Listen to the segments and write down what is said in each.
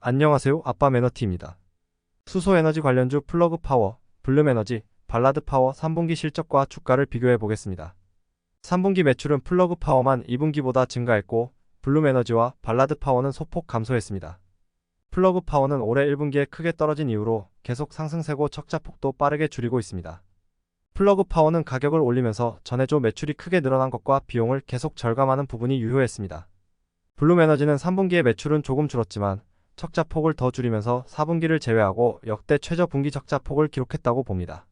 안녕하세요. 아빠 매너티입니다. 수소에너지 관련주 플러그파워, 블룸에너지, 발라드파워 3분기 실적과 주가를 비교해 보겠습니다. 3분기 매출은 플러그파워만 2분기보다 증가했고 블룸에너지와 발라드파워는 소폭 감소했습니다. 플러그파워는 올해 1분기에 크게 떨어진 이후로 계속 상승세고 적자폭도 빠르게 줄이고 있습니다. 플러그파워는 가격을 올리면서 전해조 매출이 크게 늘어난 것과 비용을 계속 절감하는 부분이 유효했습니다. 블룸에너지는 3분기의 매출은 조금 줄었지만 적자폭을 더 줄이면서 4분기를 제외하고 역대 최저 분기 적자폭을 기록했다고 봅니다.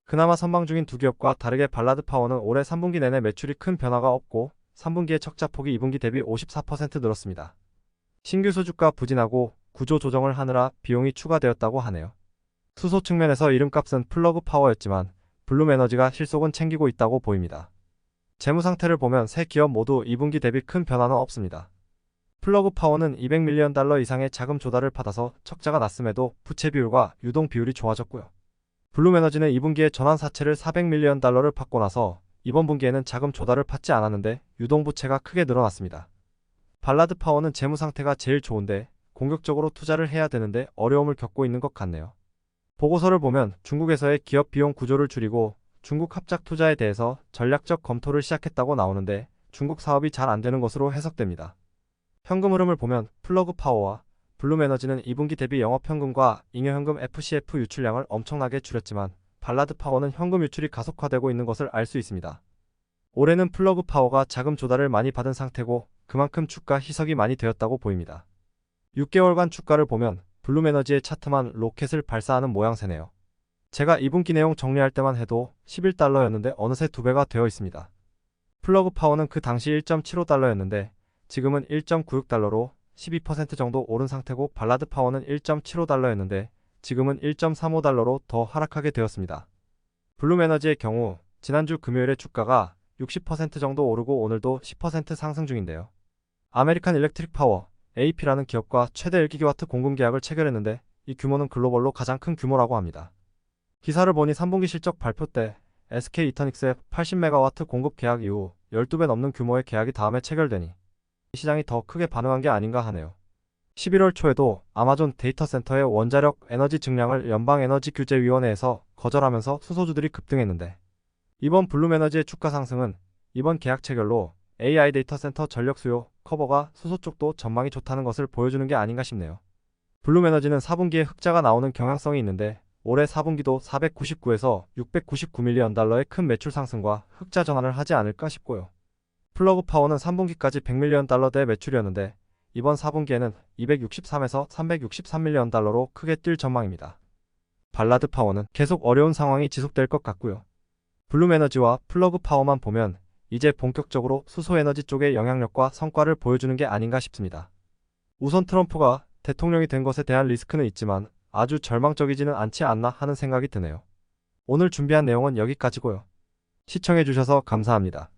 그나마 선방 중인 두 기업과 다르게 발라드파워는 올해 3분기 내내 매출이 큰 변화가 없고 3분기의 적자폭이 2분기 대비 54% 늘었습니다. 신규 수주가 부진하고 구조 조정을 하느라 비용이 추가되었다고 하네요. 수소 측면에서 이름값은 플러그파워였지만 블룸에너지가 실속은 챙기고 있다고 보입니다. 재무 상태를 보면 세 기업 모두 2분기 대비 큰 변화는 없습니다. 플러그파워는 $200밀리언 이상의 자금 조달을 받아서 적자가 났음에도 부채 비율과 유동 비율이 좋아졌고요. 블룸에너지는 2분기에 전환 사채를 $400밀리언을 받고 나서 이번 분기에는 자금 조달을 받지 않았는데 유동 부채가 크게 늘어났습니다. 발라드파워는 재무 상태가 제일 좋은데 공격적으로 투자를 해야 되는데 어려움을 겪고 있는 것 같네요. 보고서를 보면 중국에서의 기업 비용 구조를 줄이고 중국 합작 투자에 대해서 전략적 검토를 시작했다고 나오는데 중국 사업이 잘 안 되는 것으로 해석됩니다. 현금 흐름을 보면 플러그파워와 블룸에너지는 2분기 대비 영업현금과 잉여현금 FCF 유출량을 엄청나게 줄였지만 발라드파워는 현금 유출이 가속화되고 있는 것을 알 수 있습니다. 올해는 플러그파워가 자금 조달을 많이 받은 상태고 그만큼 주가 희석이 많이 되었다고 보입니다. 6개월간 주가를 보면 블룸에너지의 차트만 로켓을 발사하는 모양새네요. 제가 2분기 내용 정리할 때만 해도 $11였는데 어느새 2배가 되어 있습니다. 플러그파워는 그 당시 $1.75였는데 지금은 $1.96로 12% 정도 오른 상태고 발라드파워는 $1.75였는데 지금은 $1.35로 더 하락하게 되었습니다. 블룸에너지의 경우 지난주 금요일에 주가가 60% 정도 오르고 오늘도 10% 상승 중인데요. 아메리칸 일렉트릭 파워 AP라는 기업과 최대 1기가와트 공급 계약을 체결했는데 이 규모는 글로벌로 가장 큰 규모라고 합니다. 기사를 보니 3분기 실적 발표 때 SK 이터닉스의 80메가와트 공급 계약 이후 12배 넘는 규모의 계약이 다음에 체결되니 시장이 더 크게 반응한 게 아닌가 하네요. 11월 초에도 아마존 데이터 센터의 원자력 에너지 증량을 연방에너지규제위원회에서 거절하면서 수소주들이 급등했는데 이번 블룸에너지의 주가 상승은 이번 계약 체결로 AI 데이터 센터 전력 수요 커버가 수소 쪽도 전망이 좋다는 것을 보여주는 게 아닌가 싶네요. 블룸에너지는 4분기에 흑자가 나오는 경향성이 있는데 올해 4분기도 499에서 $699밀리언의 큰 매출 상승과 흑자 전환을 하지 않을까 싶고요. 플러그파워는 3분기까지 $100밀리언대 매출이었는데 이번 4분기에는 263에서 $363밀리언로 크게 뛸 전망입니다. 발라드파워는 계속 어려운 상황이 지속될 것 같고요. 블룸에너지와 플러그파워만 보면 이제 본격적으로 수소에너지 쪽의 영향력과 성과를 보여주는 게 아닌가 싶습니다. 우선 트럼프가 대통령이 된 것에 대한 리스크는 있지만 아주 절망적이지는 않지 않나 하는 생각이 드네요. 오늘 준비한 내용은 여기까지고요. 시청해주셔서 감사합니다.